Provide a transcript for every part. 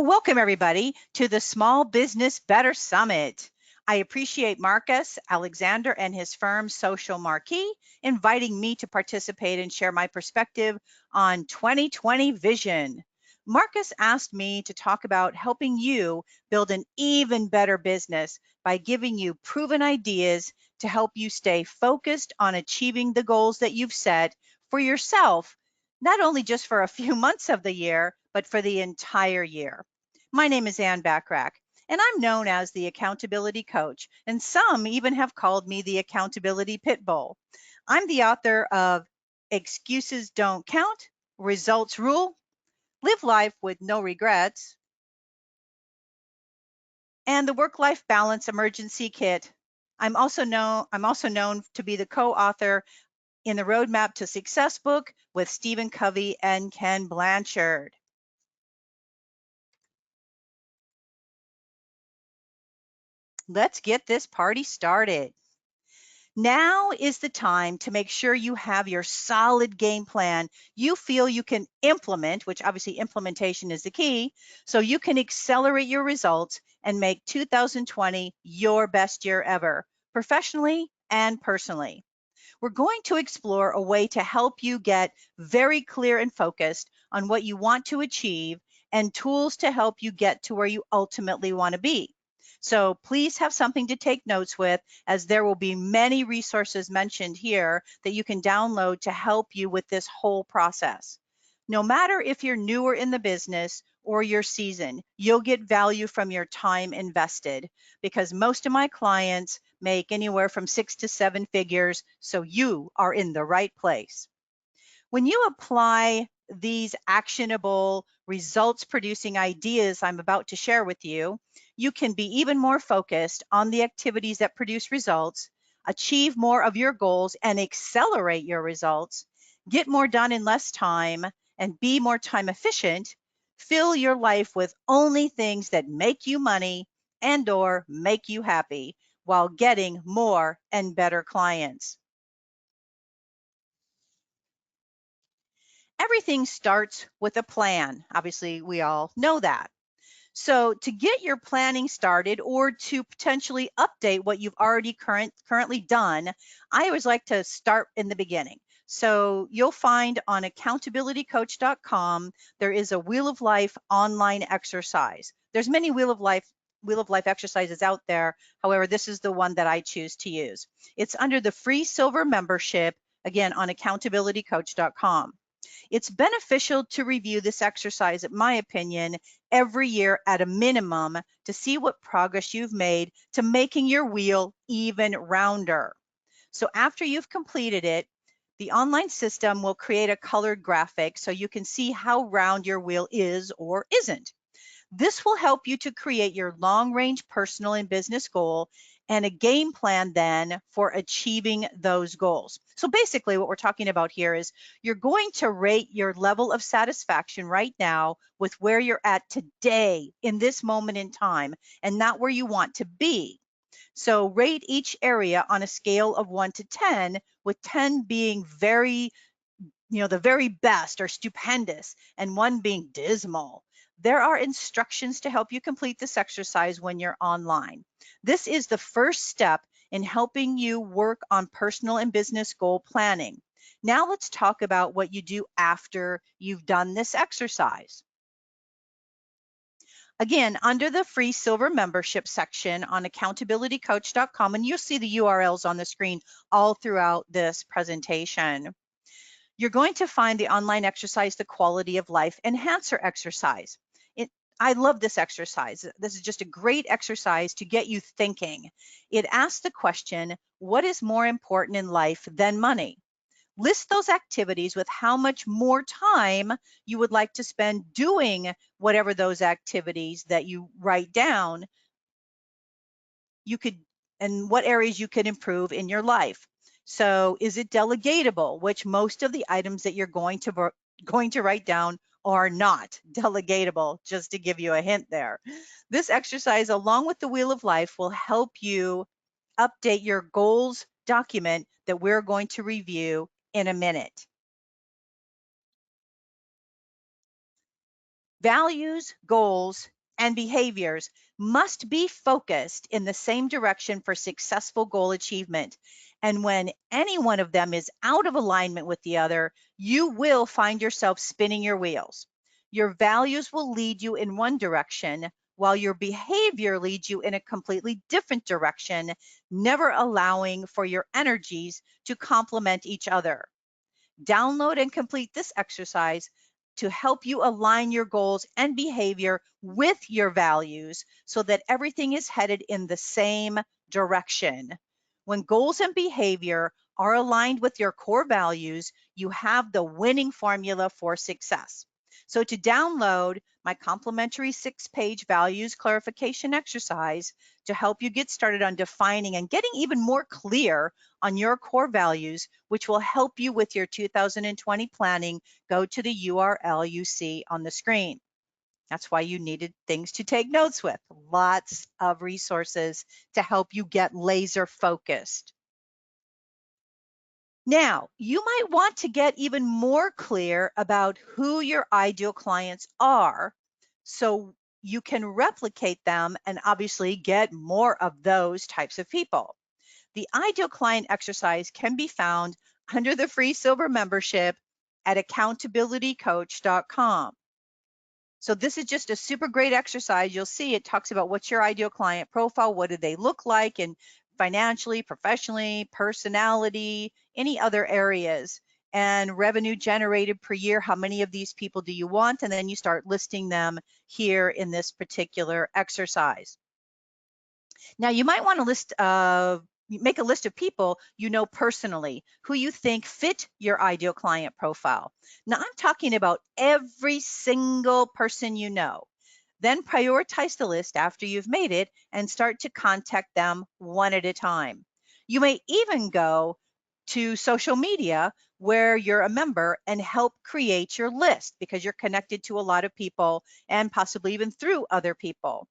Welcome, everybody, to the Small Business Better Summit. I appreciate Marcus Alexander and his firm Social Marquee inviting me to participate and share my perspective on 2020 vision. Marcus asked me to talk about helping you build an even better business by giving you proven ideas to help you stay focused on achieving the goals that you've set for yourself, not only just for a few months of the year, but for the entire year. My name is BachRach, and I'm known as the accountability coach, and some even have called me the accountability pit bull. I'm the author of Excuses Don't Count, Results Rule, Live Life with No Regrets, and the Work-Life Balance Emergency Kit. I'm also known to be the co-author in the Roadmap to Success book with Stephen Covey and Ken Blanchard. Let's get this party started. Now is the time to make sure you have your solid game plan you feel you can implement, which obviously implementation is the key, so you can accelerate your results and make 2020 your best year ever, professionally and personally. We're going to explore a way to help you get very clear and focused on what you want to achieve and tools to help you get to where you ultimately want to be. So please have something to take notes with, as there will be many resources mentioned here that you can download to help you with this whole process. No matter if you're newer in the business or you're seasoned, you'll get value from your time invested, because most of my clients make anywhere from 6 to 7 figures, so you are in the right place. When you apply these actionable, results producing ideas I'm about to share with you, you can be even more focused on the activities that produce results, achieve more of your goals and accelerate your results, get more done in less time, and be more time efficient. Fill your life with only things that make you money and/or make you happy while getting more and better clients. Everything starts with a plan. Obviously, we all know that. So to get your planning started or to potentially update what you've already currently done, I always like to start in the beginning. So you'll find on accountabilitycoach.com, there is a Wheel of Life online exercise. There's many Wheel of Life exercises out there. However, this is the one that I choose to use. It's under the free silver membership, again, on accountabilitycoach.com. It's beneficial to review this exercise, in my opinion, every year at a minimum to see what progress you've made to making your wheel even rounder. So after you've completed it, the online system will create a colored graphic so you can see how round your wheel is or isn't. This will help you to create your long-range personal and business goal and a game plan then for achieving those goals. So basically what we're talking about here is you're going to rate your level of satisfaction right now with where you're at today in this moment in time and not where you want to be. So rate each area on a scale of 1 to 10, with 10 being very, the very best or stupendous, and 1 being dismal. There are instructions to help you complete this exercise when you're online. This is the first step in helping you work on personal and business goal planning. Now let's talk about what you do after you've done this exercise. Again, under the free silver membership section on accountabilitycoach.com, and you'll see the URLs on the screen all throughout this presentation. You're going to find the online exercise, the quality of life enhancer exercise. I love this exercise. This is just a great exercise to get you thinking. It asks the question, what is more important in life than money? List those activities with how much more time you would like to spend doing whatever those activities that you write down and what areas you could improve in your life. So is it delegatable, which most of the items that you're going to write down are not delegatable, just to give you a hint there. This exercise, along with the Wheel of Life, will help you update your goals document that we're going to review in a minute. Values, goals, and behaviors must be focused in the same direction for successful goal achievement. And when any one of them is out of alignment with the other, you will find yourself spinning your wheels. Your values will lead you in one direction, while your behavior leads you in a completely different direction, never allowing for your energies to complement each other. Download and complete this exercise to help you align your goals and behavior with your values so that everything is headed in the same direction. When goals and behavior are aligned with your core values, you have the winning formula for success. So to download my complimentary 6-page values clarification exercise to help you get started on defining and getting even more clear on your core values, which will help you with your 2020 planning, go to the URL you see on the screen. That's why you needed things to take notes with. Lots of resources to help you get laser focused. Now, you might want to get even more clear about who your ideal clients are so you can replicate them and obviously get more of those types of people. The ideal client exercise can be found under the free silver membership at accountabilitycoach.com. So this is just a super great exercise. You'll see it talks about what's your ideal client profile, what do they look like, and financially, professionally, personality, any other areas, and revenue generated per year. How many of these people do you want? And then you start listing them here in this particular exercise. Now, you might want to make a list of people you know personally who you think fit your ideal client profile. Now, I'm talking about every single person you know. Then prioritize the list after you've made it and start to contact them one at a time. You may even go to social media where you're a member and help create your list because you're connected to a lot of people and possibly even through other people.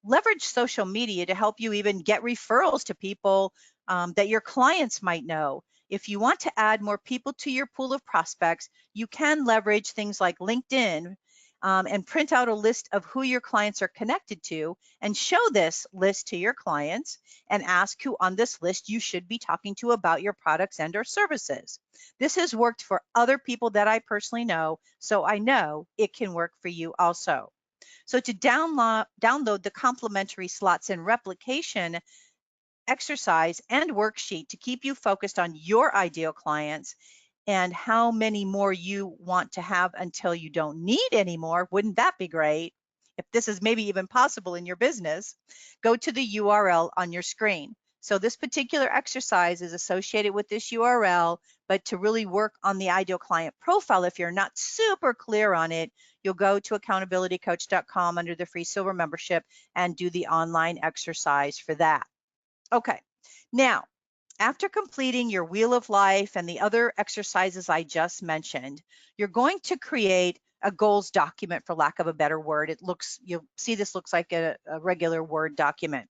Leverage social media to help you even get referrals to people that your clients might know. If you want to add more people to your pool of prospects, you can leverage things like LinkedIn and print out a list of who your clients are connected to and show this list to your clients and ask who on this list you should be talking to about your products and or services. This has worked for other people that I personally know, so I know it can work for you also. So to download the complimentary slots and replication exercise and worksheet to keep you focused on your ideal clients and how many more you want to have until you don't need any more. Wouldn't that be great? If this is maybe even possible in your business, go to the URL on your screen. So this particular exercise is associated with this URL, but to really work on the ideal client profile, if you're not super clear on it, you'll go to accountabilitycoach.com under the free silver membership and do the online exercise for that. Okay, now, after completing your Wheel of Life and the other exercises I just mentioned, you're going to create a goals document, for lack of a better word. You'll see this looks like a regular Word document.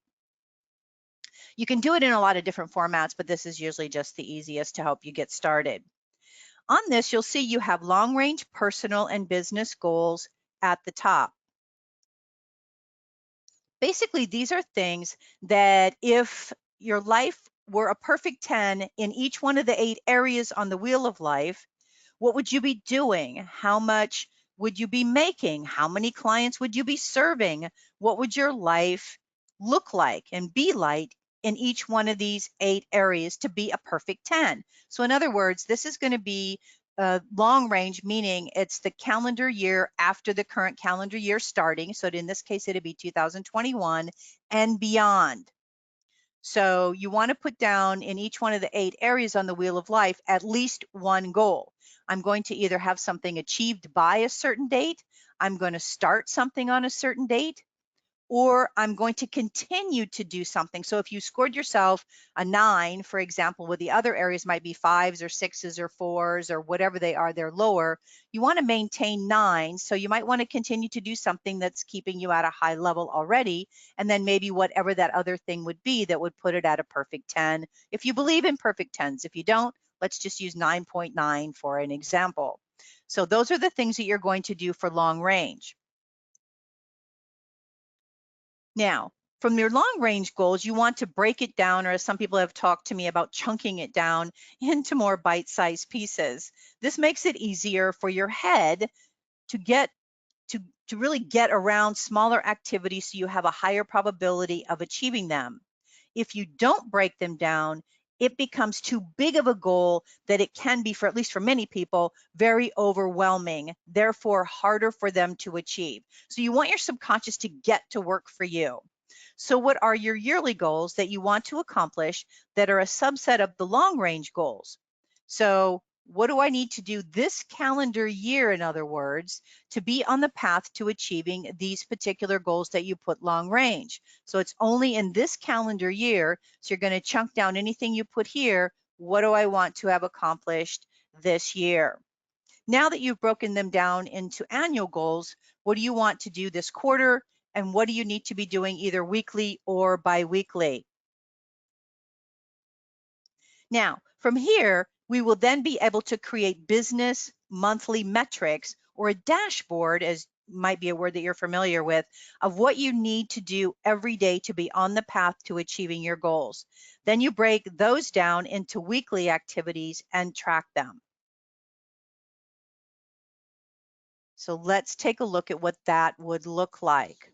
You can do it in a lot of different formats, but this is usually just the easiest to help you get started. On this, you'll see you have long-range personal and business goals at the top. Basically, these are things that if your life were a perfect 10 in each one of the 8 areas on the wheel of life, what would you be doing? How much would you be making? How many clients would you be serving? What would your life look like and be like in each one of these 8 areas to be a perfect 10? So in other words, this is going to be long range, meaning it's the calendar year after the current calendar year starting. So in this case, it'd be 2021 and beyond. So you want to put down in each one of the 8 areas on the wheel of life at least one goal. I'm going to either have something achieved by a certain date, I'm going to start something on a certain date, or I'm going to continue to do something. So if you scored yourself a 9, for example, where the other areas might be 5s or 6s or 4s or whatever they are, they're lower, you want to maintain 9. So you might want to continue to do something that's keeping you at a high level already, and then maybe whatever that other thing would be that would put it at a perfect 10. If you believe in perfect 10s, if you don't, let's just use 9.9 for an example. So those are the things that you're going to do for long range. Now, from your long range goals, you want to break it down, or as some people have talked to me about, chunking it down into more bite-sized pieces. This makes it easier for your head to get to really get around smaller activities so you have a higher probability of achieving them. If you don't break them down, it becomes too big of a goal that it can be, for at least for many people, very overwhelming, therefore harder for them to achieve. So you want your subconscious to get to work for you. So what are your yearly goals that you want to accomplish that are a subset of the long range goals? So what do I need to do this calendar year, in other words, to be on the path to achieving these particular goals that you put long range? So it's only in this calendar year. So you're going to chunk down anything you put here. What do I want to have accomplished this year? Now that you've broken them down into annual goals, what do you want to do this quarter? And what do you need to be doing either weekly or biweekly? Now, from here, we will then be able to create business monthly metrics, or a dashboard, as might be a word that you're familiar with, of what you need to do every day to be on the path to achieving your goals. Then you break those down into weekly activities and track them. So let's take a look at what that would look like.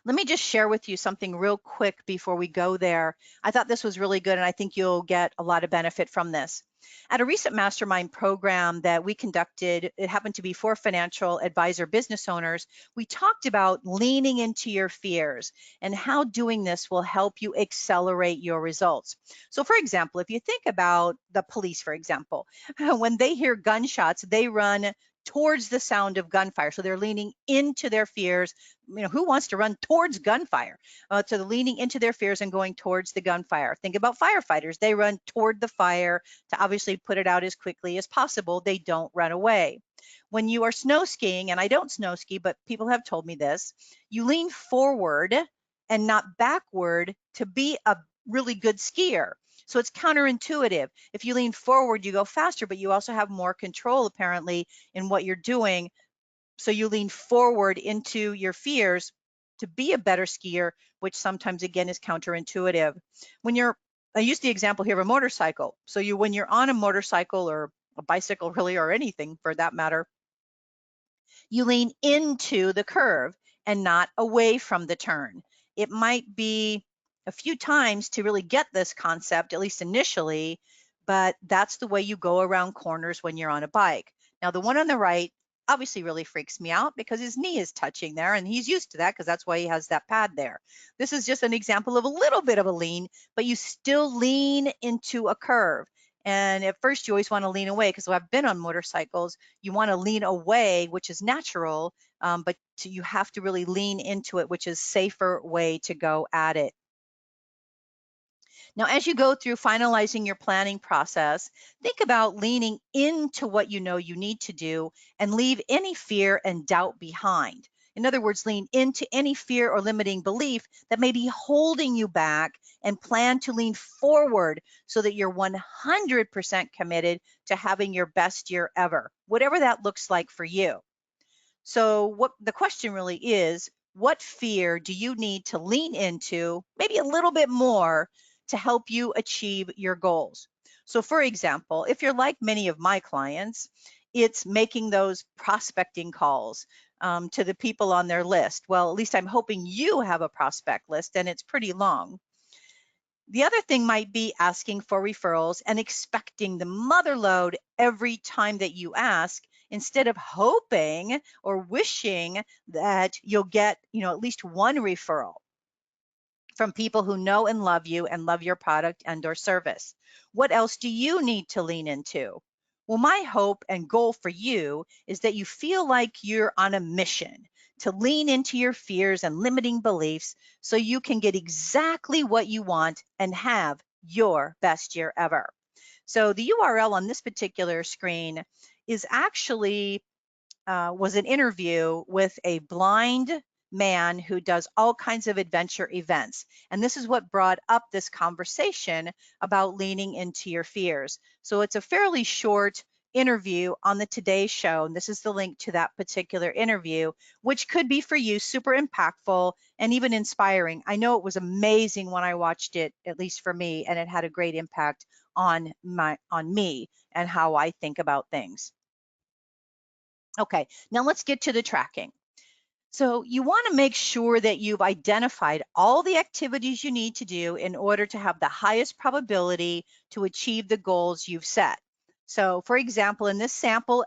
Let me just share with you something real quick before we go there. I thought this was really good, and I think you'll get a lot of benefit from this. At a recent mastermind program that we conducted, it happened to be for financial advisor business owners, we talked about leaning into your fears and how doing this will help you accelerate your results. So for example, if you think about the police, for example, when they hear gunshots, they run towards the sound of gunfire. So they're leaning into their fears. Who wants to run towards gunfire? So they're leaning into their fears and going towards the gunfire. Think about firefighters. They run toward the fire to obviously put it out as quickly as possible. They don't run away. When you are snow skiing, and I don't snow ski, but people have told me this, you lean forward and not backward to be a really good skier. So it's counterintuitive. If you lean forward, you go faster, but you also have more control apparently in what you're doing. So you lean forward into your fears to be a better skier, which sometimes again is counterintuitive. I use the example here of a motorcycle. So when you're on a motorcycle or a bicycle really, or anything for that matter, you lean into the curve and not away from the turn. It might be a few times to really get this concept, at least initially, but that's the way you go around corners when you're on a bike. Now, the one on the right obviously really freaks me out because his knee is touching there, and he's used to that because that's why he has that pad there. This is just an example of a little bit of a lean, but you still lean into a curve. And at first you always want to lean away, because I've been on motorcycles, you want to lean away, which is natural, but you have to really lean into it, which is a safer way to go at it. Now, as you go through finalizing your planning process, think about leaning into what you know you need to do and leave any fear and doubt behind. In other words, lean into any fear or limiting belief that may be holding you back, and plan to lean forward so that you're 100% committed to having your best year ever, whatever that looks like for you. So what the question really is, what fear do you need to lean into, maybe a little bit more, to help you achieve your goals? So for example, if you're like many of my clients, it's making those prospecting calls to the people on their list. Well, at least I'm hoping you have a prospect list, and it's pretty long. The other thing might be asking for referrals and expecting the mother load every time that you ask, instead of hoping or wishing that you'll get, at least one referral from people who know and love you and love your product and or service. What else do you need to lean into? Well, my hope and goal for you is that you feel like you're on a mission to lean into your fears and limiting beliefs so you can get exactly what you want and have your best year ever. So the URL on this particular screen is actually was an interview with a blind man who does all kinds of adventure events. And this is what brought up this conversation about leaning into your fears. So it's a fairly short interview on the Today Show. And this is the link to that particular interview, which could be for you super impactful and even inspiring. I know it was amazing when I watched it, at least for me, and it had a great impact on me and how I think about things. Okay, now let's get to the tracking. So you want to make sure that you've identified all the activities you need to do in order to have the highest probability to achieve the goals you've set. So for example, in this sample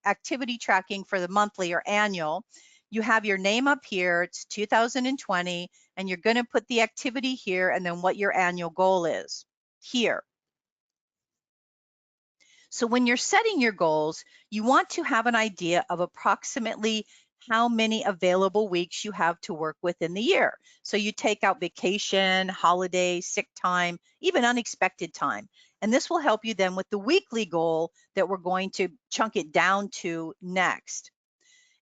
activity tracking for the monthly or annual, you have your name up here, it's 2020, and you're going to put the activity here and then what your annual goal is here. So when you're setting your goals, you want to have an idea of approximately how many available weeks you have to work within the year. So you take out vacation, holiday, sick time, even unexpected time. And this will help you then with the weekly goal that we're going to chunk it down to next.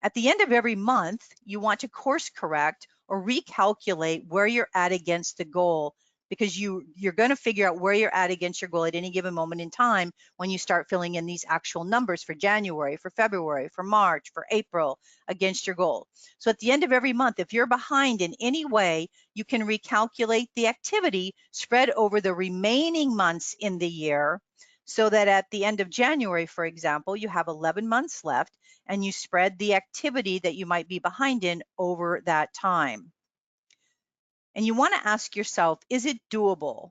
At the end of every month, you want to course correct or recalculate where you're at against the goal, because you're going to figure out where you're at against your goal at any given moment in time when you start filling in these actual numbers for January, for February, for March, for April against your goal. So at the end of every month, if you're behind in any way, you can recalculate the activity spread over the remaining months in the year, so that at the end of January, for example, you have 11 months left and you spread the activity that you might be behind in over that time. And you want to ask yourself, is it doable?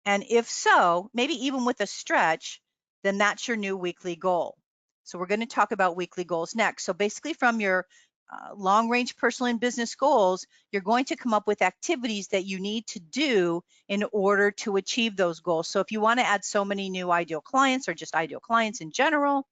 And if so, maybe even with a stretch, then that's your new weekly goal. So we're going to talk about weekly goals next. So basically from your long range personal and business goals, you're going to come up with activities that you need to do in order to achieve those goals. So if you want to add so many new ideal clients or just ideal clients in general,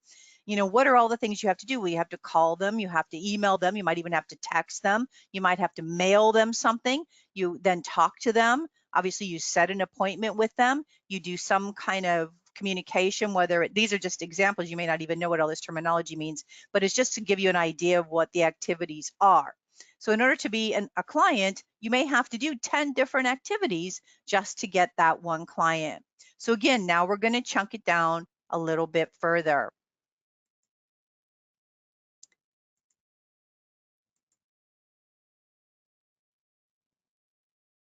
what are all the things you have to do? Well, you have to call them, you have to email them, you might even have to text them, you might have to mail them something, you then talk to them. Obviously, you set an appointment with them, you do some kind of communication, these are just examples, you may not even know what all this terminology means, but it's just to give you an idea of what the activities are. So in order to be a client, you may have to do 10 different activities just to get that one client. So again, now we're going to chunk it down a little bit further.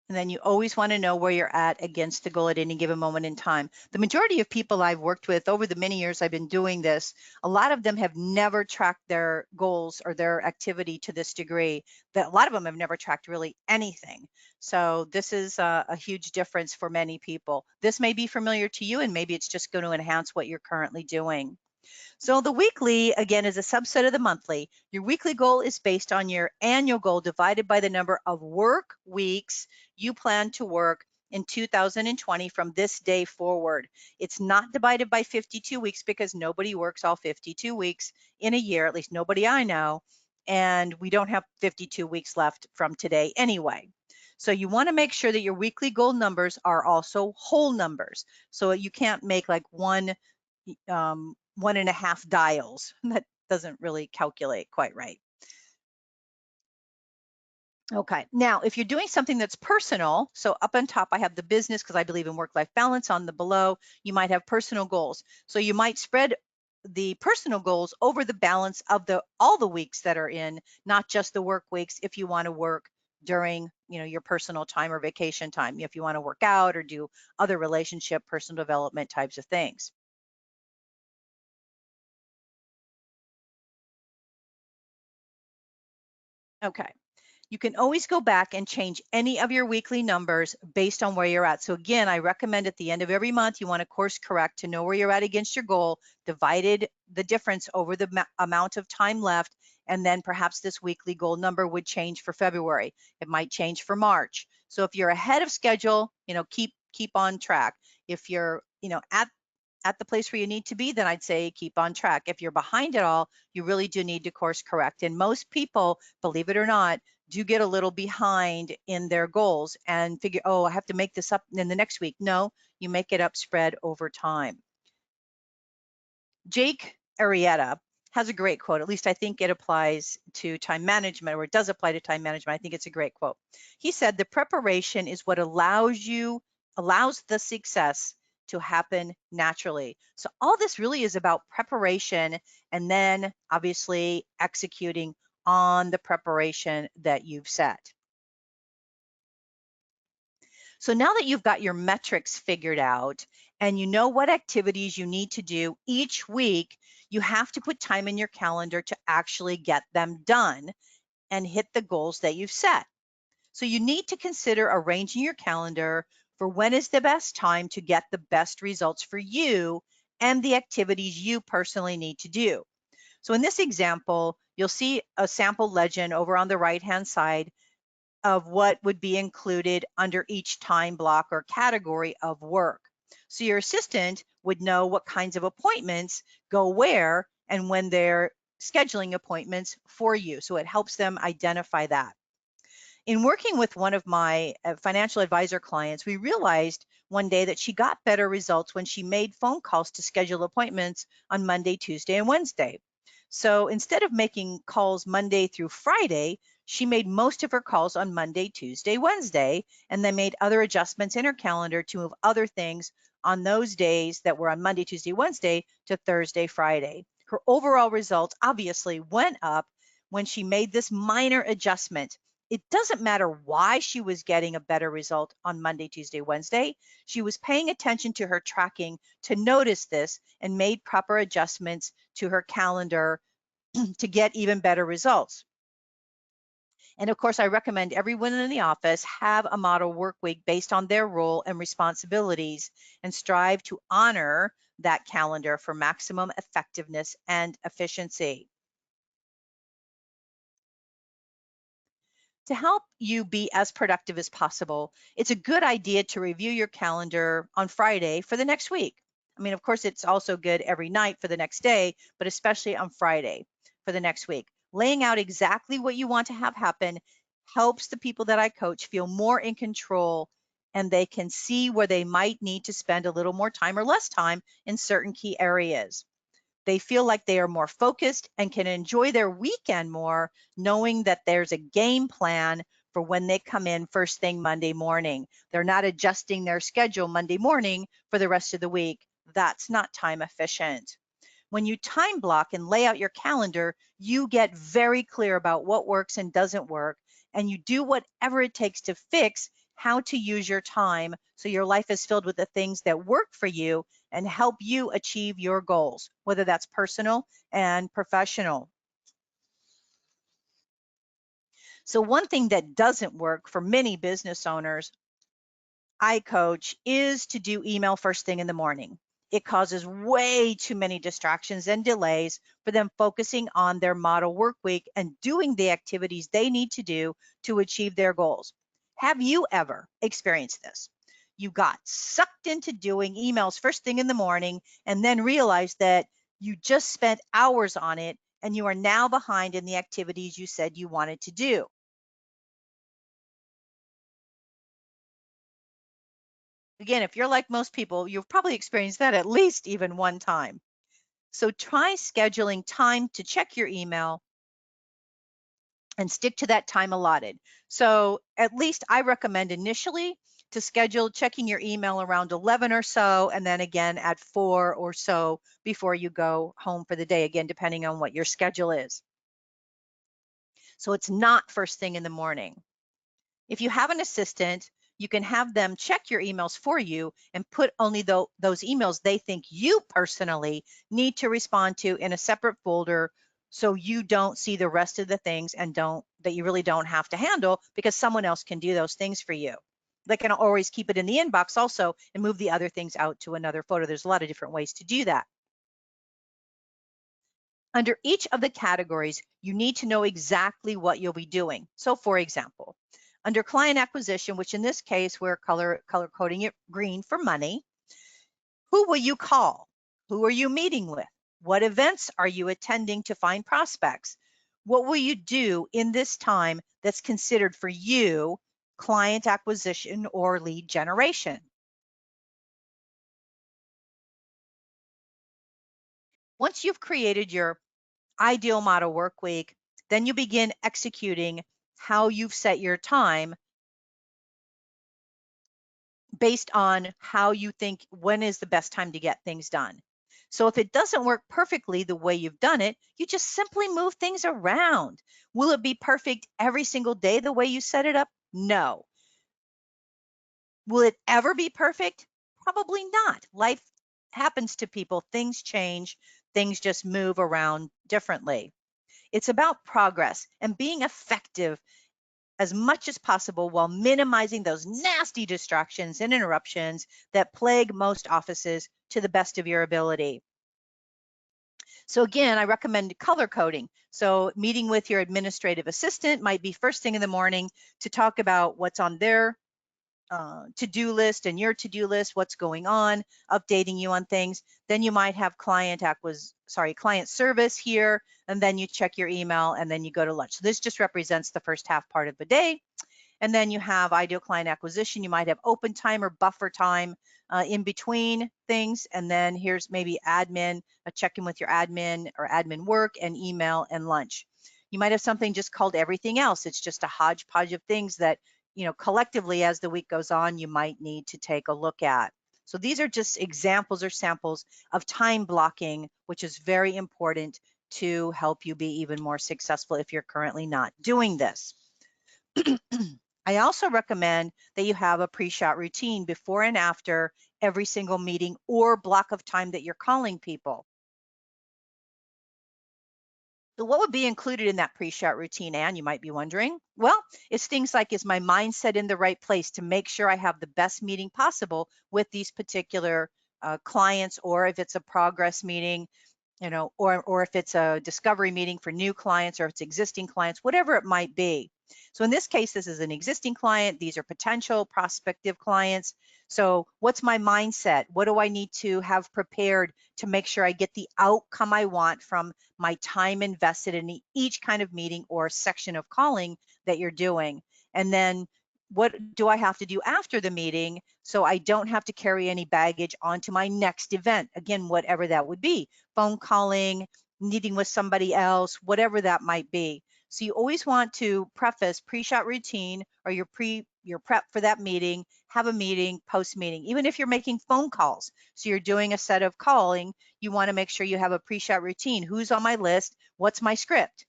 And then you always want to know where you're at against the goal at any given moment in time. The majority of people I've worked with over the many years I've been doing this, a lot of them have never tracked their goals or their activity to this degree. That a lot of them have never tracked really anything. So this is a huge difference for many people. This may be familiar to you, and maybe it's just going to enhance what you're currently doing. So the weekly, again, is a subset of the monthly. Your weekly goal is based on your annual goal divided by the number of work weeks you plan to work in 2020 from this day forward. It's not divided by 52 weeks because nobody works all 52 weeks in a year, at least nobody I know, and we don't have 52 weeks left from today anyway. So you want to make sure that your weekly goal numbers are also whole numbers. So you can't make like one and a half dials. That doesn't really calculate quite right. Okay, now if you're doing something that's personal, so up on top I have the business because I believe in work-life balance. On the below, you might have personal goals. So you might spread the personal goals over the balance of all the weeks that are in, not just the work weeks, if you want to work during your personal time or vacation time, if you want to work out or do other relationship, personal development types of things. Okay. You can always go back and change any of your weekly numbers based on where you're at. So again, I recommend at the end of every month, you want to course correct to know where you're at against your goal, divided the difference over the amount of time left, and then perhaps this weekly goal number would change for February. It might change for March. So if you're ahead of schedule, keep on track. If you're, at the place where you need to be, then I'd say keep on track. If you're behind it all, you really do need to course correct. And most people, believe it or not, do get a little behind in their goals and figure, oh, I have to make this up in the next week. No, you make it up spread over time. Jake Arrieta has a great quote. At least I think it applies to time management, or it does apply to time management. I think it's a great quote. He said, the preparation is what allows the success to happen naturally. So all this really is about preparation and then obviously executing on the preparation that you've set. So now that you've got your metrics figured out and you know what activities you need to do each week, you have to put time in your calendar to actually get them done and hit the goals that you've set. So you need to consider arranging your calendar for when is the best time to get the best results for you and the activities you personally need to do. So in this example, you'll see a sample legend over on the right-hand side of what would be included under each time block or category of work. So your assistant would know what kinds of appointments go where and when they're scheduling appointments for you. So it helps them identify that. In working with one of my financial advisor clients, we realized one day that she got better results when she made phone calls to schedule appointments on Monday, Tuesday, and Wednesday. So instead of making calls Monday through Friday, she made most of her calls on Monday, Tuesday, Wednesday, and then made other adjustments in her calendar to move other things on those days that were on Monday, Tuesday, Wednesday to Thursday, Friday. Her overall results obviously went up when she made this minor adjustment. It doesn't matter why she was getting a better result on Monday, Tuesday, Wednesday. She was paying attention to her tracking to notice this and made proper adjustments to her calendar to get even better results. And of course, I recommend everyone in the office have a model work week based on their role and responsibilities and strive to honor that calendar for maximum effectiveness and efficiency. To help you be as productive as possible, it's a good idea to review your calendar on Friday for the next week. I mean, of course, it's also good every night for the next day, but especially on Friday for the next week. Laying out exactly what you want to have happen helps the people that I coach feel more in control and they can see where they might need to spend a little more time or less time in certain key areas. They feel like they are more focused and can enjoy their weekend more, knowing that there's a game plan for when they come in first thing Monday morning. They're not adjusting their schedule Monday morning for the rest of the week. That's not time efficient. When you time block and lay out your calendar, you get very clear about what works and doesn't work, and you do whatever it takes to fix how to use your time so your life is filled with the things that work for you and help you achieve your goals, whether that's personal and professional. So one thing that doesn't work for many business owners I coach is to do email first thing in the morning. It causes way too many distractions and delays for them focusing on their model work week and doing the activities they need to do to achieve their goals. Have you ever experienced this? You got sucked into doing emails first thing in the morning and then realized that you just spent hours on it and you are now behind in the activities you said you wanted to do. Again, if you're like most people, you've probably experienced that at least even one time. So try scheduling time to check your email and stick to that time allotted. So at least I recommend initially to schedule checking your email around 11 or so, and then again at 4 or so before you go home for the day, again, depending on what your schedule is. So it's not first thing in the morning. If you have an assistant, you can have them check your emails for you and put only those emails they think you personally need to respond to in a separate folder so you don't see the rest of the things and don't that you really don't have to handle because someone else can do those things for you. They can always keep it in the inbox also and move the other things out to another folder. There's a lot of different ways to do that. Under each of the categories, you need to know exactly what you'll be doing. So for example, under client acquisition, which in this case, we're color coding it green for money, who will you call? Who are you meeting with? What events are you attending to find prospects? What will you do in this time that's considered for you client acquisition or lead generation? Once you've created your ideal model work week, then you begin executing how you've set your time based on how you think when is the best time to get things done. So if it doesn't work perfectly the way you've done it, you just simply move things around. Will it be perfect every single day the way you set it up? No. Will it ever be perfect? Probably not. Life happens to people, things change, things just move around differently. It's about progress and being effective as much as possible while minimizing those nasty distractions and interruptions that plague most offices to the best of your ability. So again, I recommend color coding. So meeting with your administrative assistant might be first thing in the morning to talk about what's on their to-do list and your to-do list, what's going on, updating you on things. Then you might have client service here, and then you check your email, and then you go to lunch. So this just represents the first half part of the day. And then you have ideal client acquisition. You might have open time or buffer time in between things. And then here's maybe admin, a check-in with your admin or admin work, and email and lunch. You might have something just called everything else. It's just a hodgepodge of things that, collectively as the week goes on, you might need to take a look at. So these are just examples or samples of time blocking, which is very important to help you be even more successful if you're currently not doing this. I also recommend that you have a pre-shot routine before and after every single meeting or block of time that you're calling people. So what would be included in that pre-shot routine, Anne, you might be wondering? Well, it's things like, is my mindset in the right place to make sure I have the best meeting possible with these particular clients, or if it's a progress meeting, or if it's a discovery meeting for new clients, or if it's existing clients, whatever it might be. So in this case, this is an existing client. These are potential prospective clients. So what's my mindset? What do I need to have prepared to make sure I get the outcome I want from my time invested in each kind of meeting or section of calling that you're doing? And then what do I have to do after the meeting so I don't have to carry any baggage onto my next event? Again, whatever that would be, phone calling, meeting with somebody else, whatever that might be. So you always want to preface pre-shot routine or your prep for that meeting, have a meeting, post meeting, even if you're making phone calls. So you're doing a set of calling, you want to make sure you have a pre-shot routine. Who's on my list? What's my script,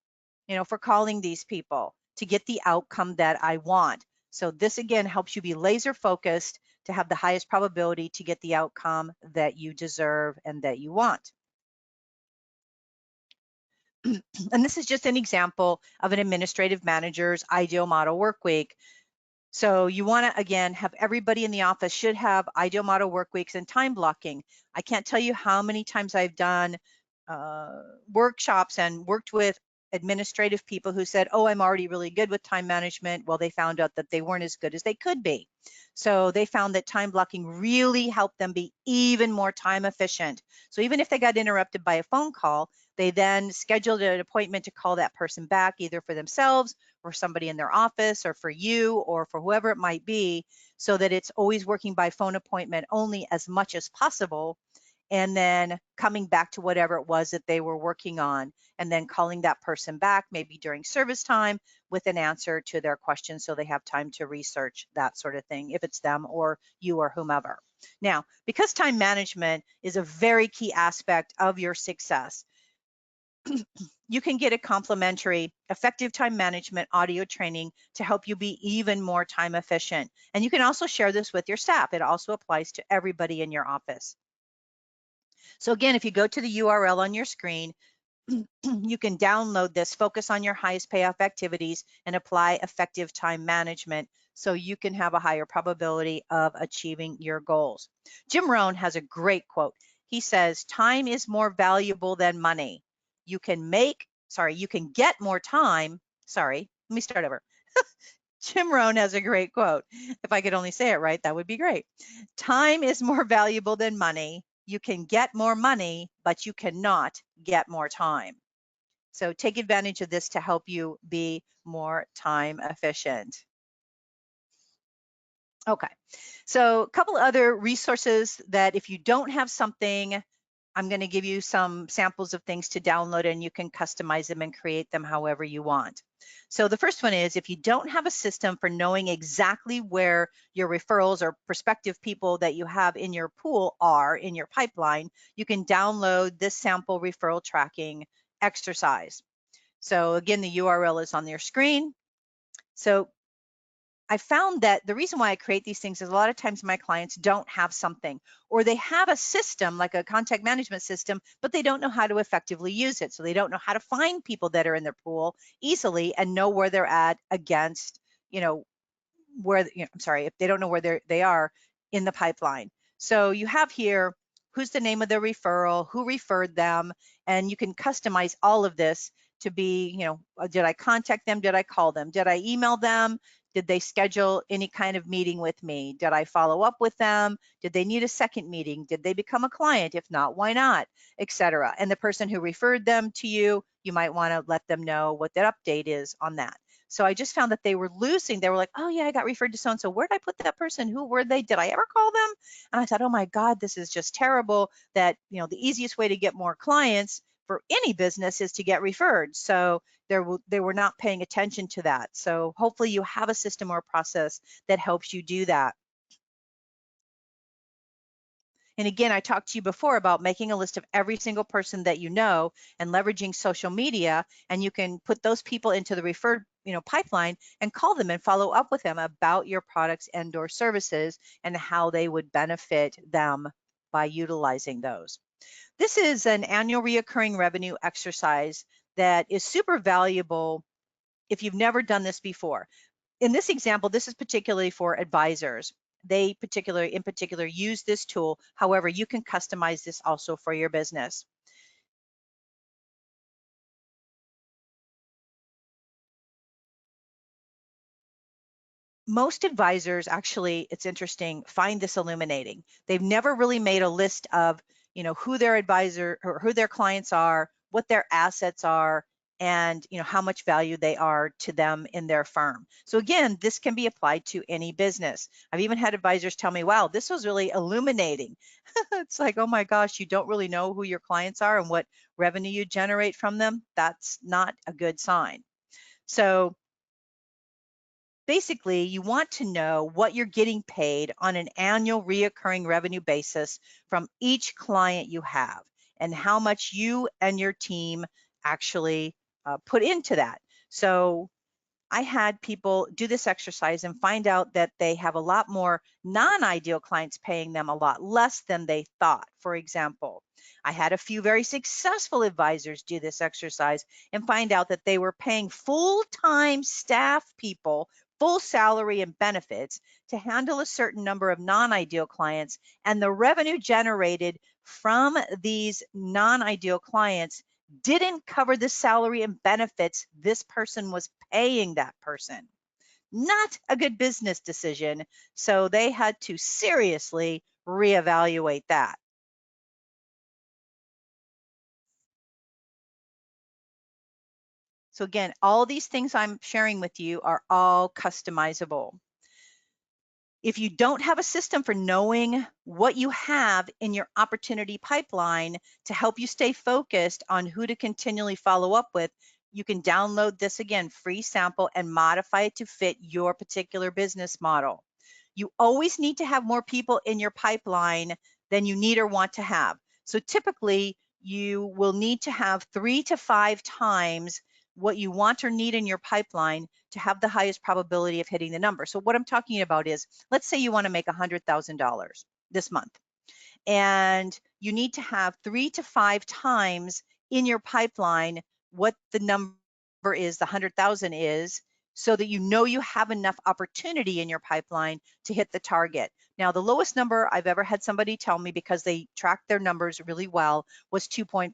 for calling these people to get the outcome that I want. So this again helps you be laser focused to have the highest probability to get the outcome that you deserve and that you want. And this is just an example of an administrative manager's ideal model work week. So you want to, again, have everybody in the office should have ideal model work weeks and time blocking. I can't tell you how many times I've done workshops and worked with administrative people who said, oh, I'm already really good with time management. Well, they found out that they weren't as good as they could be. So they found that time blocking really helped them be even more time efficient. So even if they got interrupted by a phone call, they then scheduled an appointment to call that person back, either for themselves or somebody in their office or for you or for whoever it might be, so that it's always working by phone appointment only as much as possible, and then coming back to whatever it was that they were working on, and then calling that person back maybe during service time with an answer to their question so they have time to research that sort of thing, if it's them or you or whomever. Now, because time management is a very key aspect of your success, you can get a complimentary effective time management audio training to help you be even more time efficient. And you can also share this with your staff. It also applies to everybody in your office. So again, if you go to the URL on your screen, you can download this, focus on your highest payoff activities, and apply effective time management so you can have a higher probability of achieving your goals. Jim Rohn has a great quote. He says, time is more valuable than money. You can get more time. Sorry, let me start over. Jim Rohn has a great quote. If I could only say it right, that would be great. Time is more valuable than money. You can get more money, but you cannot get more time. So take advantage of this to help you be more time efficient. Okay, so a couple other resources that if you don't have something I'm going to give you some samples of things to download, and you can customize them and create them however you want. So the first one is, if you don't have a system for knowing exactly where your referrals or prospective people that you have in your pool are in your pipeline, you can download this sample referral tracking exercise. So again, the URL is on your screen. So I found that the reason why I create these things is a lot of times my clients don't have something, or they have a system like a contact management system, but they don't know how to effectively use it. So they don't know how to find people that are in their pool easily and know where they're at against, you know, I'm sorry, if they don't know where they are in the pipeline. So you have here, who's the name of the referral, who referred them, and you can customize all of this to be, did I contact them? Did I call them? Did I email them? Did they schedule any kind of meeting with me? Did I follow up with them? Did they need a second meeting? Did they become a client? If not, why not? Etc. And the person who referred them to you, you might want to let them know what that update is on that. So I just found that they were losing. They were like, oh yeah, I got referred to so-and-so. Where did I put that person? Who were they? Did I ever call them? And I thought, oh my God, this is just terrible, that, the easiest way to get more clients for any business is to get referred. So they were not paying attention to that. So hopefully you have a system or a process that helps you do that. And again, I talked to you before about making a list of every single person that you know and leveraging social media, and you can put those people into the referred pipeline and call them and follow up with them about your products and or services and how they would benefit them by utilizing those. This is an annual reoccurring revenue exercise that is super valuable if you've never done this before. In this example, this is particularly for advisors. They in particular use this tool. However, you can customize this also for your business. Most advisors, actually, it's interesting, find this illuminating. They've never really made a list of, who their advisor or who their clients are, what their assets are, and how much value they are to them in their firm. So again, this can be applied to any business. I've even had advisors tell me, wow, this was really illuminating. It's like, oh my gosh, you don't really know who your clients are and what revenue you generate from them. That's not a good sign. So basically, you want to know what you're getting paid on an annual reoccurring revenue basis from each client you have and how much you and your team actually put into that. So I had people do this exercise and find out that they have a lot more non-ideal clients paying them a lot less than they thought. For example, I had a few very successful advisors do this exercise and find out that they were paying full-time staff people full salary and benefits to handle a certain number of non-ideal clients, and the revenue generated from these non-ideal clients didn't cover the salary and benefits this person was paying that person. Not a good business decision. So they had to seriously reevaluate that. So again, all these things I'm sharing with you are all customizable. If you don't have a system for knowing what you have in your opportunity pipeline to help you stay focused on who to continually follow up with, you can download this, again, free sample, and modify it to fit your particular business model. You always need to have more people in your pipeline than you need or want to have. So typically, you will need to have 3 to 5 times what you want or need in your pipeline to have the highest probability of hitting the number. So what I'm talking about is, let's say you want to make $100,000 this month, and you need to have 3 to 5 times in your pipeline what the number is, the 100,000 is, so that you have enough opportunity in your pipeline to hit the target. Now, the lowest number I've ever had somebody tell me, because they tracked their numbers really well, was 2.5.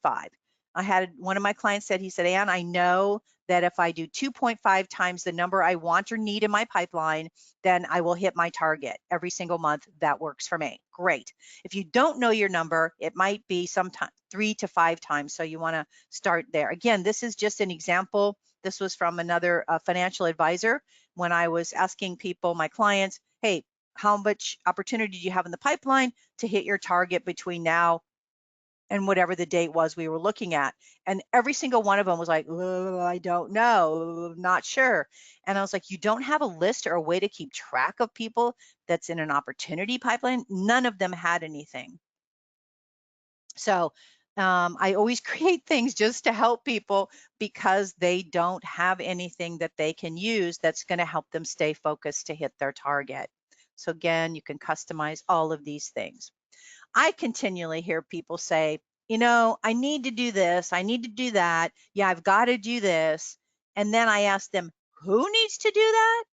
I had one of my clients said, he said, Ann, I know that if I do 2.5 times the number I want or need in my pipeline, then I will hit my target every single month. That works for me. Great. If you don't know your number, it might be sometime 3 to 5 times. So you want to start there. Again, this is just an example. This was from another financial advisor when I was asking people, my clients, hey, how much opportunity do you have in the pipeline to hit your target between now and whatever the date was we were looking at. And every single one of them was like, I don't know, not sure. And I was like, you don't have a list or a way to keep track of people that's in an opportunity pipeline? None of them had anything. So I always create things just to help people because they don't have anything that they can use that's going to help them stay focused to hit their target. So again, you can customize all of these things. I continually hear people say, I need to do this, I need to do that. Yeah, I've got to do this. And then I ask them, who needs to do that?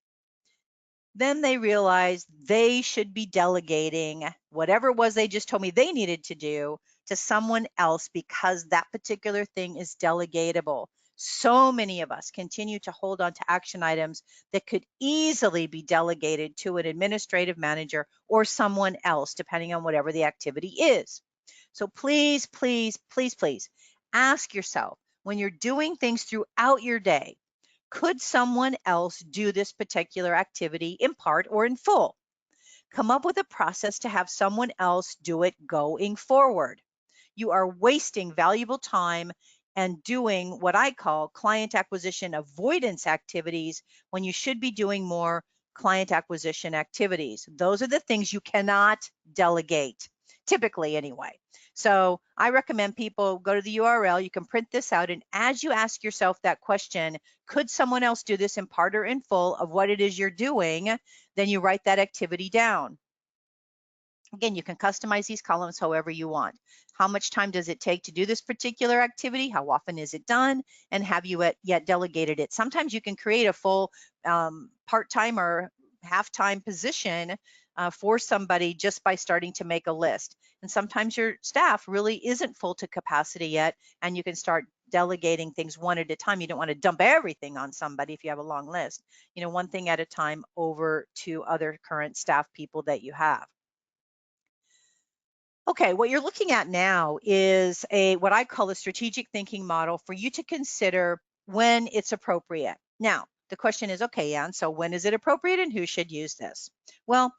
Then they realize they should be delegating whatever it was they just told me they needed to do to someone else because that particular thing is delegatable. So many of us continue to hold on to action items that could easily be delegated to an administrative manager or someone else, depending on whatever the activity is. So please, please, please, please ask yourself when you're doing things throughout your day, could someone else do this particular activity in part or in full? Come up with a process to have someone else do it going forward. You are wasting valuable time and doing what I call client acquisition avoidance activities when you should be doing more client acquisition activities. Those are the things you cannot delegate, typically anyway. So I recommend people go to the URL, you can print this out, and as you ask yourself that question, could someone else do this in part or in full of what it is you're doing, then you write that activity down. Again, you can customize these columns however you want. How much time does it take to do this particular activity? How often is it done? And have you yet delegated it? Sometimes you can create a full part-time or half-time position for somebody just by starting to make a list. And sometimes your staff really isn't full to capacity yet, and you can start delegating things one at a time. You don't want to dump everything on somebody if you have a long list. One thing at a time over to other current staff people that you have. Okay, what you're looking at now is what I call a strategic thinking model for you to consider when it's appropriate. Now, the question is, okay, Ann, so when is it appropriate and who should use this? Well,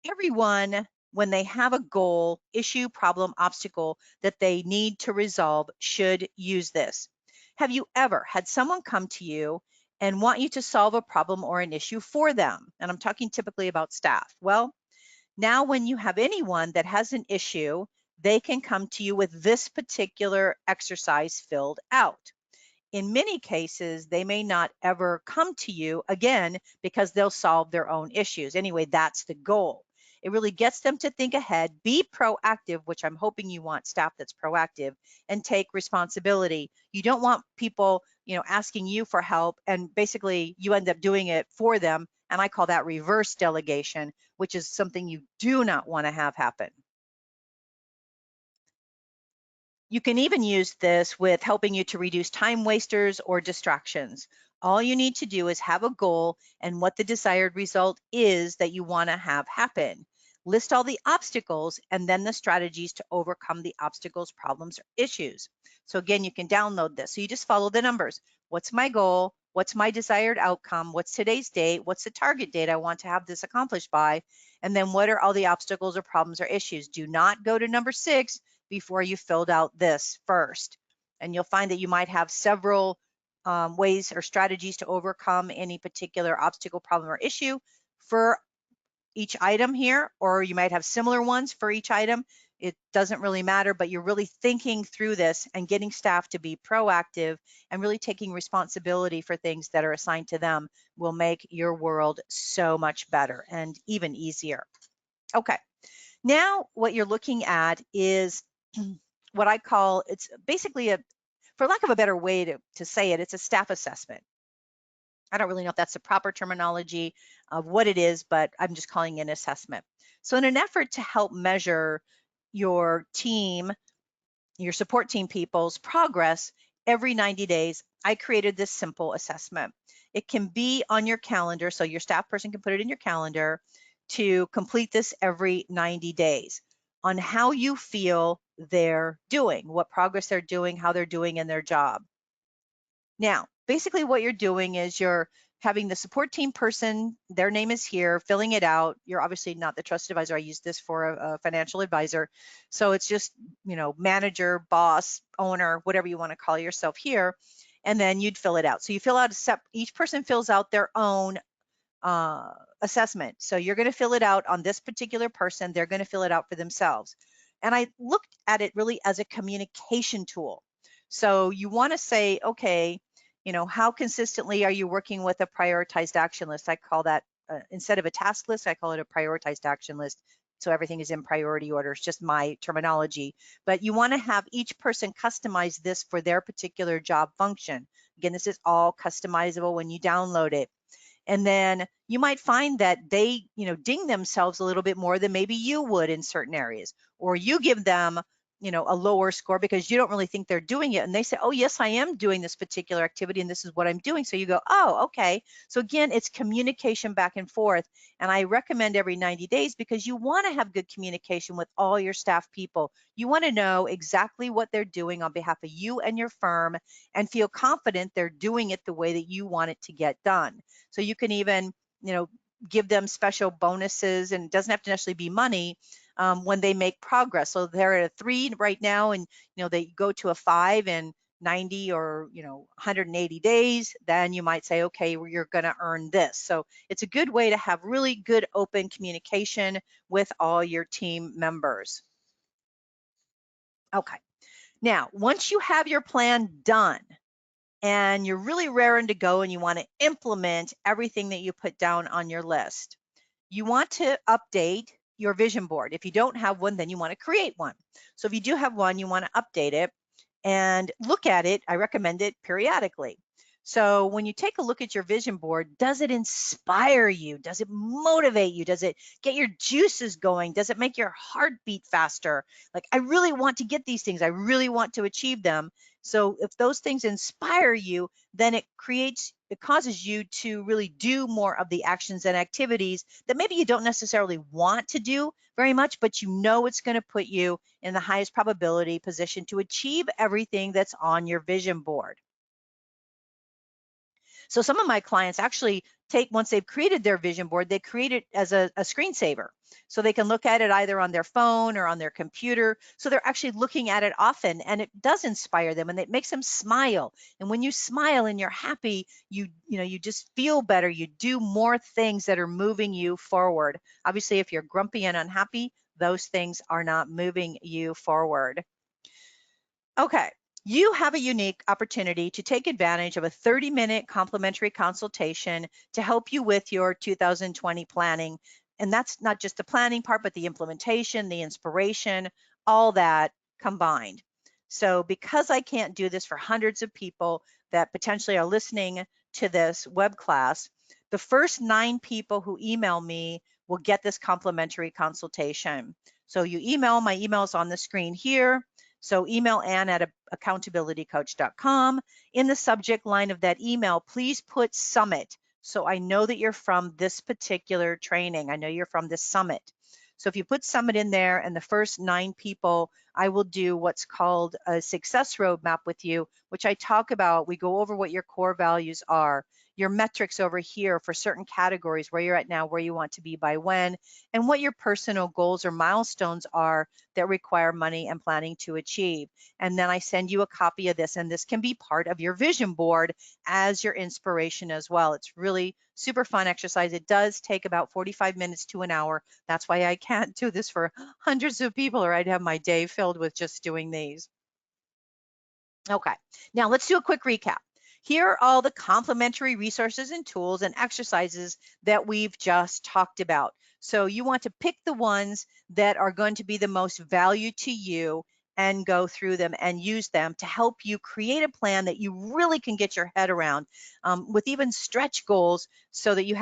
everyone, when they have a goal, issue, problem, obstacle that they need to resolve, should use this. Have you ever had someone come to you and want you to solve a problem or an issue for them? And I'm talking typically about staff. Well, now, when you have anyone that has an issue, they can come to you with this particular exercise filled out. In many cases, they may not ever come to you again because they'll solve their own issues. Anyway, that's the goal. It really gets them to think ahead, be proactive, which I'm hoping you want staff that's proactive, and take responsibility. You don't want people, asking you for help and basically you end up doing it for them. And I call that reverse delegation, which is something you do not want to have happen. You can even use this with helping you to reduce time wasters or distractions. All you need to do is have a goal and what the desired result is that you want to have happen. List all the obstacles and then the strategies to overcome the obstacles, problems, or issues. So again, you can download this. So you just follow the numbers. What's my goal? What's my desired outcome? What's today's date? What's the target date I want to have this accomplished by? And then what are all the obstacles or problems or issues? Do not go to number 6 before you filled out this first. And you'll find that you might have several ways or strategies to overcome any particular obstacle, problem, or issue for each item here, or you might have similar ones for each item. It doesn't really matter, but you're really thinking through this and getting staff to be proactive and really taking responsibility for things that are assigned to them will make your world so much better and even easier. Okay, now what you're looking at is what I call, it's basically for lack of a better way to say it, it's a staff assessment. I don't really know if that's the proper terminology of what it is, but I'm just calling it an assessment. So in an effort to help measure your team, your support team people's progress every 90 days, I created this simple assessment. It can be on your calendar, so your staff person can put it in your calendar to complete this every 90 days on how you feel they're doing, what progress they're doing, how they're doing in their job. Now, basically what you're doing is you're having the support team person, their name is here, filling it out. You're obviously not the trusted advisor. I use this for a financial advisor. So it's just, manager, boss, owner, whatever you want to call yourself here. And then you'd fill it out. So you fill out each person fills out their own assessment. So you're going to fill it out on this particular person. They're going to fill it out for themselves. And I looked at it really as a communication tool. So you want to say, okay, how consistently are you working with a prioritized action list? I call that, instead of a task list, I call it a prioritized action list. So everything is in priority order. It's just my terminology. But you want to have each person customize this for their particular job function. Again, this is all customizable when you download it. And then you might find that they, ding themselves a little bit more than maybe you would in certain areas, or you give them, a lower score because you don't really think they're doing it. And they say, oh, yes, I am doing this particular activity and this is what I'm doing. So you go, oh, okay. So again, it's communication back and forth. And I recommend every 90 days because you want to have good communication with all your staff people. You want to know exactly what they're doing on behalf of you and your firm and feel confident they're doing it the way that you want it to get done. So you can even, give them special bonuses, and it doesn't have to necessarily be money when they make progress. So they're at a 3 right now, and they go to a 5 in 90 or 180 days. Then you might say, okay, well, you're going to earn this. So it's a good way to have really good open communication with all your team members. Okay. Now, once you have your plan done, and you're really raring to go and you want to implement everything that you put down on your list, you want to update your vision board. If you don't have one, then you want to create one. So if you do have one, you want to update it and look at it. I recommend it periodically. So when you take a look at your vision board, does it inspire you? Does it motivate you? Does it get your juices going? Does it make your heart beat faster? Like, I really want to get these things. I really want to achieve them. So if those things inspire you, then it causes you to really do more of the actions and activities that maybe you don't necessarily want to do very much, but it's going to put you in the highest probability position to achieve everything that's on your vision board. So some of my clients actually once they've created their vision board, they create it as a screensaver. So they can look at it either on their phone or on their computer. So they're actually looking at it often, and it does inspire them and it makes them smile. And when you smile and you're happy, you just feel better. You do more things that are moving you forward. Obviously, if you're grumpy and unhappy, those things are not moving you forward. Okay. You have a unique opportunity to take advantage of a 30-minute complimentary consultation to help you with your 2020 planning. And that's not just the planning part, but the implementation, the inspiration, all that combined. So because I can't do this for hundreds of people that potentially are listening to this web class, the first 9 people who email me will get this complimentary consultation. So you email, my email is on the screen here. So email Ann at accountabilitycoach.com. In the subject line of that email, please put summit. So I know that you're from this particular training. I know you're from this summit. So if you put summit in there and the first 9 people, I will do what's called a success roadmap with you, which I talk about. We go over what your core values are, your metrics over here for certain categories, where you're at now, where you want to be by when, and what your personal goals or milestones are that require money and planning to achieve. And then I send you a copy of this, and this can be part of your vision board as your inspiration as well. It's really super fun exercise. It does take about 45 minutes to an hour. That's why I can't do this for hundreds of people, or I'd have my day filled with just doing these. Okay, now let's do a quick recap. Here are all the complementary resources and tools and exercises that we've just talked about. So you want to pick the ones that are going to be the most value to you and go through them and use them to help you create a plan that you really can get your head around, with even stretch goals, so that you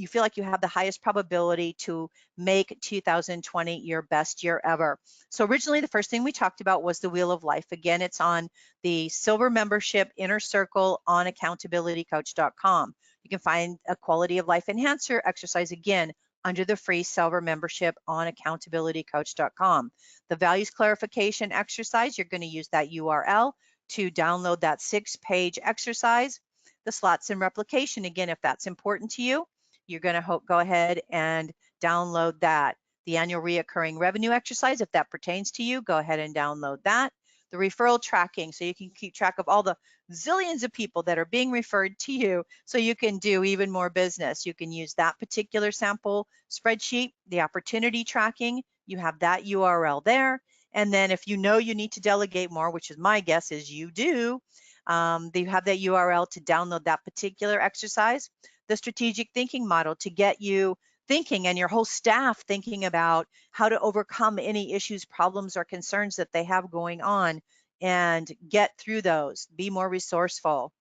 feel like you have the highest probability to make 2020 your best year ever. So originally, the first thing we talked about was the Wheel of Life. Again, it's on the Silver Membership Inner Circle on accountabilitycoach.com. You can find a quality of life enhancer exercise again under the free Silver Membership on accountabilitycoach.com. The values clarification exercise, you're going to use that URL to download that 6-page exercise. the slots and replication. Again, if that's important to you, you're going to go ahead and download that. The annual reoccurring revenue exercise, if that pertains to you, go ahead and download that. The referral tracking, so you can keep track of all the zillions of people that are being referred to you so you can do even more business. You can use that particular sample spreadsheet. The opportunity tracking, you have that URL there. And then if you know you need to delegate more, which is my guess is you do, you have that URL to download that particular exercise. The strategic thinking model to get you thinking and your whole staff thinking about how to overcome any issues, problems, or concerns that they have going on and get through those, be more resourceful.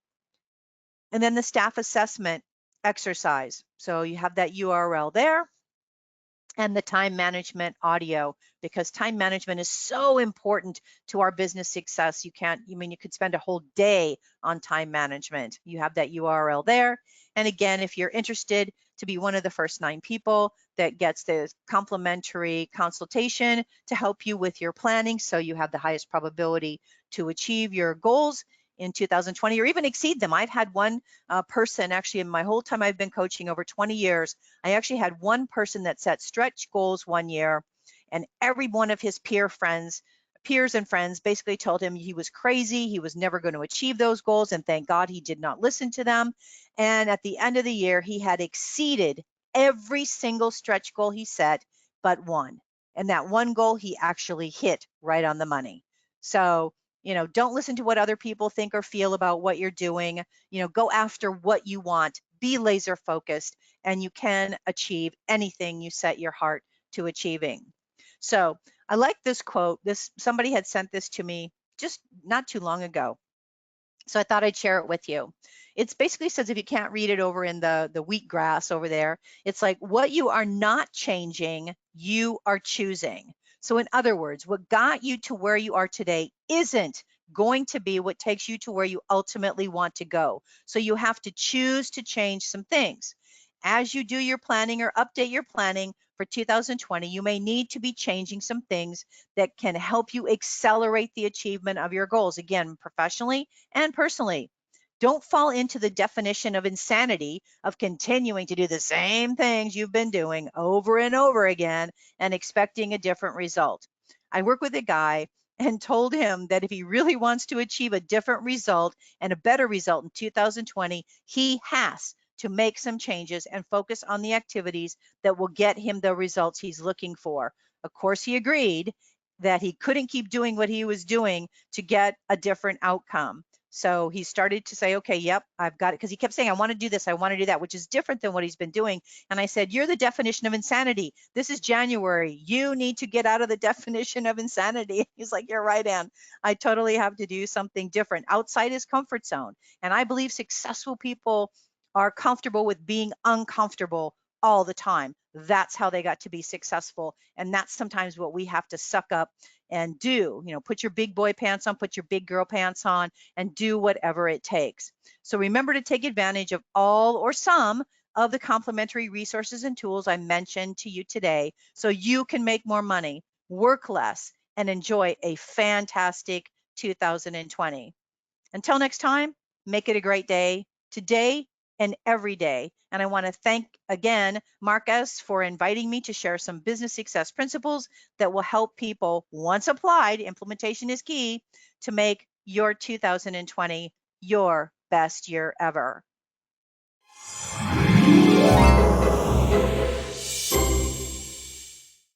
And then the staff assessment exercise. So you have that URL there. And the time management audio, because time management is so important to our business success. You could spend a whole day on time management. You have that URL there. And again, if you're interested to be one of the first 9 people that gets the complimentary consultation to help you with your planning, so you have the highest probability to achieve your goals in 2020 or even exceed them. I've had one person actually in my whole time I've been coaching over 20 years, I actually had one person that set stretch goals one year, and every one of his peers and friends basically told him he was crazy, he was never going to achieve those goals, and thank God he did not listen to them. And at the end of the year, he had exceeded every single stretch goal he set but one. And that one goal he actually hit right on the money. So, don't listen to what other people think or feel about what you're doing. Go after what you want, be laser focused, and you can achieve anything you set your heart to achieving. So I like this quote. Somebody had sent this to me just not too long ago, so I thought I'd share it with you. It basically says, if you can't read it over in the wheatgrass over there, it's like, what you are not changing, you are choosing. So in other words, what got you to where you are today isn't going to be what takes you to where you ultimately want to go. So you have to choose to change some things. As you do your planning or update your planning for 2020, you may need to be changing some things that can help you accelerate the achievement of your goals, again, professionally and personally. Don't fall into the definition of insanity of continuing to do the same things you've been doing over and over again and expecting a different result. I work with a guy and told him that if he really wants to achieve a different result and a better result in 2020, he has to make some changes and focus on the activities that will get him the results he's looking for. Of course, he agreed that he couldn't keep doing what he was doing to get a different outcome. So he started to say, okay, yep, I've got it. Because he kept saying, I want to do this, I want to do that, which is different than what he's been doing. And I said, you're the definition of insanity. This is January. You need to get out of the definition of insanity. He's like, you're right, Ann. I totally have to do something different outside his comfort zone. And I believe successful people are comfortable with being uncomfortable all the time. That's how they got to be successful. And that's sometimes what we have to suck up and do. Put your big boy pants on, put your big girl pants on, and do whatever it takes. So remember to take advantage of all or some of the complimentary resources and tools I mentioned to you today so you can make more money, work less, and enjoy a fantastic 2020. Until next time, make it a great day today and every day. And I want to thank again Marcus for inviting me to share some business success principles that will help people, once applied, implementation is key, to make your 2020 your best year ever.